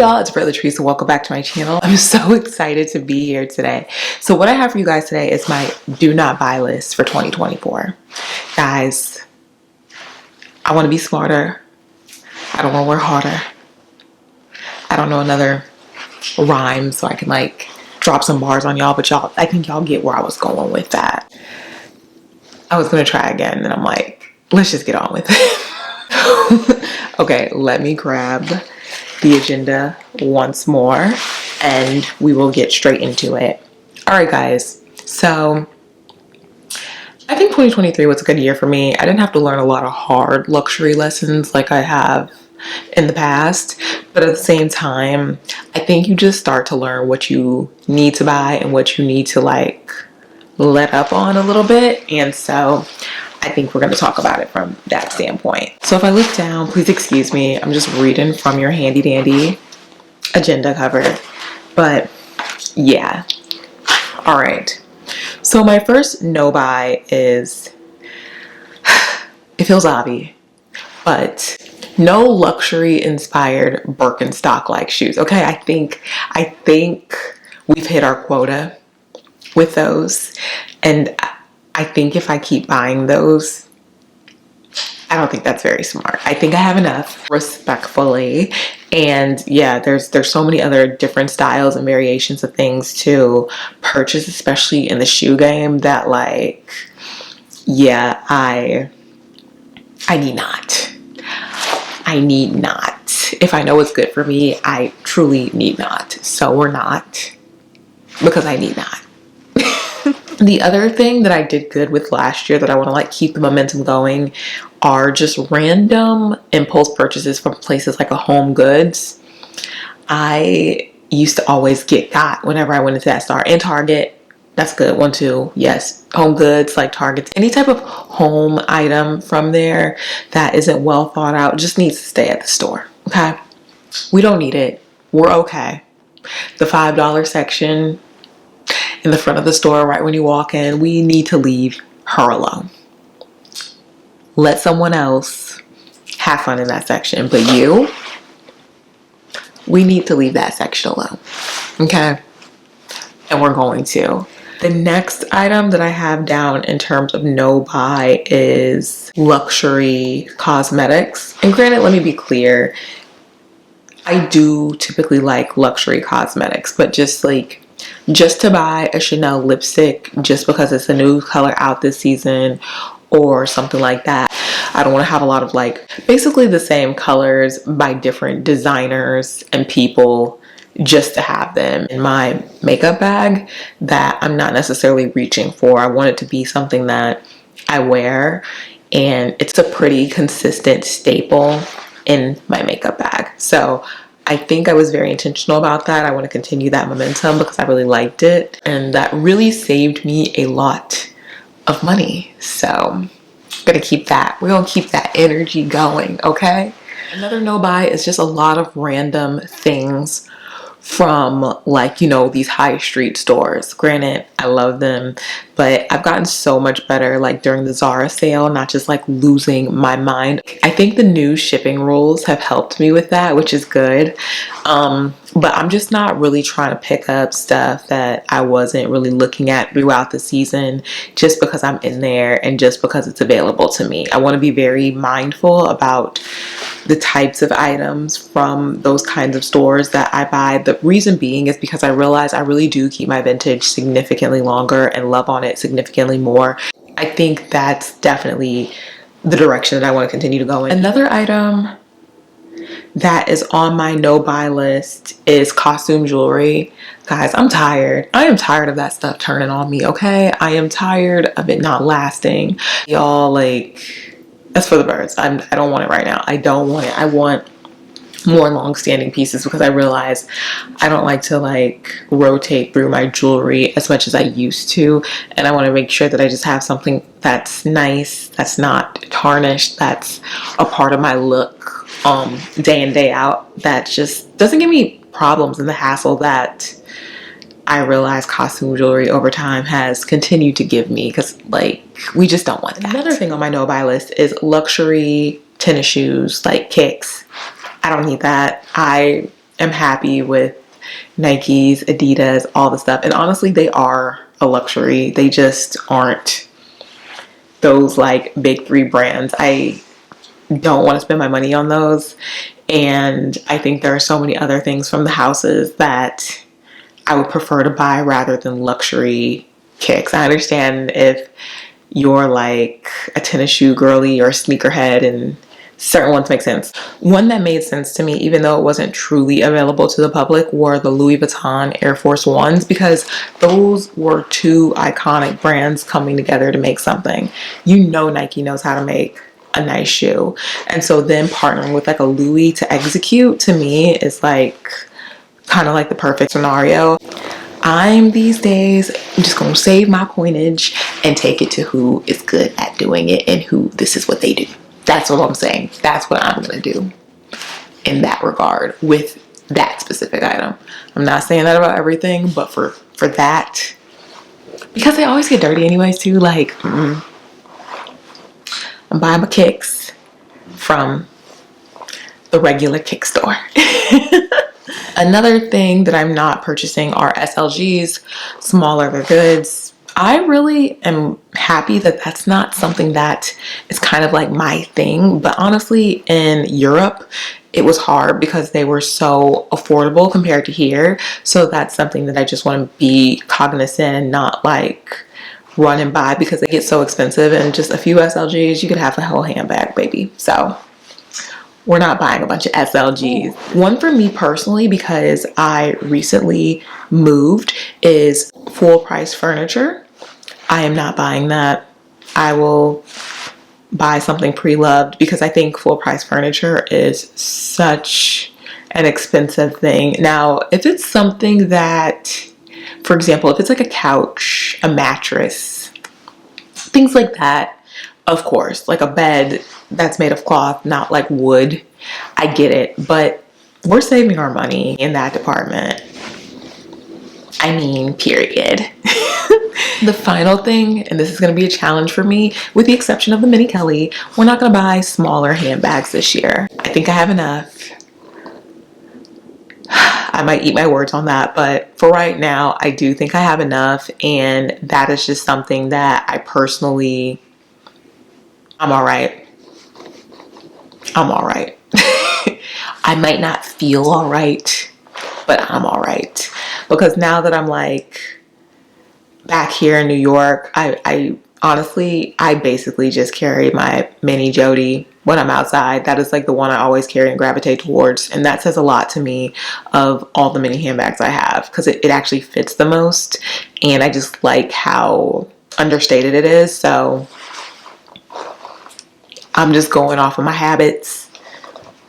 y'all, it's Brother Teresa. Welcome back to my channel. I'm so excited to be here today. So what I have for you guys today is my do not buy list for 2024. Guys, I want to be smarter. I don't want to work harder. I don't know another rhyme so I can like drop some bars on y'all, but y'all, I think y'all get where I was going with that. I was going to try again and I'm like, let's just get on with it. Okay, let me grab the agenda once more and we will get straight into it. All right, guys. So I think 2023 was a good year for me. I didn't have to learn a lot of hard luxury lessons like I have in the past, but at the same time, I think you just start to learn what you need to buy and what you need to like let up on a little bit. And so I think we're going to talk about it from that standpoint. So if I look down, please excuse me. I'm just reading from your handy dandy agenda cover. But yeah. All right. So my first no buy is, it feels obvious, but no luxury inspired Birkenstock like shoes. Okay. I think we've hit our quota with those. And I think if I keep buying those, I don't think that's very smart. I think I have enough, respectfully. And yeah, there's so many other different styles and variations of things to purchase, especially in the shoe game, that like, yeah, I need not. I need not. If I know it's good for me, I truly need not. So we're not, because I need not. The other thing that I did good with last year that I want to like keep the momentum going are just random impulse purchases from places like a Home Goods. I used to always get got whenever I went into that store, and Target. That's a good one too. Yes, Home Goods, like Target. Any type of home item from there that isn't well thought out just needs to stay at the store. Okay, we don't need it. We're okay. The $5 section in the front of the store right when you walk in, we need to leave her alone. Let someone else have fun in that section, but we need to leave that section alone. Okay, and we're going to. The next item that I have down in terms of no buy is luxury cosmetics. And granted, let me be clear, I do typically like luxury cosmetics, but just to buy a Chanel lipstick just because it's a new color out this season or something like that. I don't want to have a lot of like basically the same colors by different designers and people just to have them in my makeup bag that I'm not necessarily reaching for. I want it to be something that I wear and it's a pretty consistent staple in my makeup bag. So I think I was very intentional about that. I want to continue that momentum because I really liked it. And that really saved me a lot of money. So I'm going to keep that. We're going to keep that energy going, okay? Another no buy is just a lot of random things from like, you know, these high street stores. Granted, I love them, but I've gotten so much better like during the Zara sale, not just like losing my mind. I think the new shipping rules have helped me with that, which is good. But I'm just not really trying to pick up stuff that I wasn't really looking at throughout the season just because I'm in there and just because it's available to me. I want to be very mindful about the types of items from those kinds of stores that I buy. The reason being is because I realize I really do keep my vintage significantly longer and love on it significantly more. I think that's definitely the direction that I want to continue to go in. Another item that is on my no buy list is costume jewelry. Guys, I'm tired. I am tired of that stuff turning on me, okay? I am tired of it not lasting. Y'all, like, that's for the birds. I don't want it right now. I don't want it. I want more long-standing pieces because I realize I don't like to like rotate through my jewelry as much as I used to, and I want to make sure that I just have something that's nice, that's not tarnished, that's a part of my look day in day out, that just doesn't give me problems and the hassle that I realize costume jewelry over time has continued to give me, because like we just don't want that. Another thing on my no buy list is luxury tennis shoes, like kicks. I don't need that. I am happy with Nikes, Adidas, all the stuff. And honestly, they are a luxury. They just aren't those like big three brands. I don't want to spend my money on those. And I think there are so many other things from the houses that I would prefer to buy rather than luxury kicks. I understand if you're like a tennis shoe girly or a sneakerhead, and certain ones make sense. One that made sense to me, even though it wasn't truly available to the public, were the Louis Vuitton Air Force Ones, because those were two iconic brands coming together to make something. You know, Nike knows how to make a nice shoe. And so then partnering with like a Louis to execute, to me, is like kind of like the perfect scenario. I'm these days, I'm just gonna save my coinage and take it to who is good at doing it and who this is what they do. That's what I'm saying. That's what I'm gonna do in that regard with that specific item. I'm not saying that about everything, but for that, because they always get dirty anyways too. Like, I'm buying my kicks from the regular kick store. Another thing that I'm not purchasing are SLGs, small leather goods. I really am happy that that's not something that is kind of like my thing. But honestly, in Europe, it was hard because they were so affordable compared to here. So that's something that I just want to be cognizant and not like run and buy, because they get so expensive. And just a few SLGs, you could have a whole handbag, baby. So we're not buying a bunch of SLGs. One for me personally, because I recently moved, is full price furniture. I am not buying that. I will buy something pre-loved, because I think full price furniture is such an expensive thing. Now, if it's something that, for example, if it's like a couch, a mattress, things like that, of course, like a bed that's made of cloth, not like wood, I get it. But we're saving our money in that department. I mean, period. The final thing, and this is going to be a challenge for me, with the exception of the Mini Kelly, we're not going to buy smaller handbags this year. I think I have enough. I might eat my words on that, but for right now, I do think I have enough. And that is just something that I personally, I'm all right. I'm all right. I might not feel all right, but I'm all right. Because now that I'm like back here in New York, I honestly, I basically just carry my mini Jody when I'm outside. That is like the one I always carry and gravitate towards. And that says a lot to me of all the mini handbags I have, because it actually fits the most. And I just like how understated it is. So I'm just going off of my habits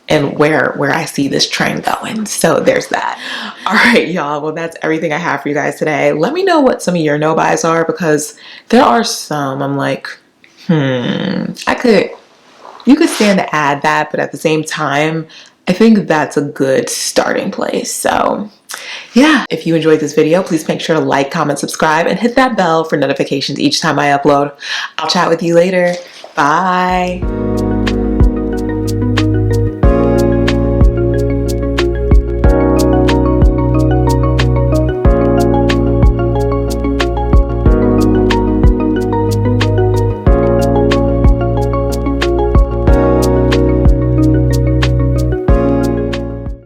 and where I see this trend going. So there's that. All right, y'all. Well, that's everything I have for you guys today. Let me know what some of your no buys are, because there are some I'm like, you could stand to add that, but at the same time, I think that's a good starting place. So yeah, if you enjoyed this video, please make sure to like, comment, subscribe, and hit that bell for notifications each time I upload. I'll chat with you later. Bye.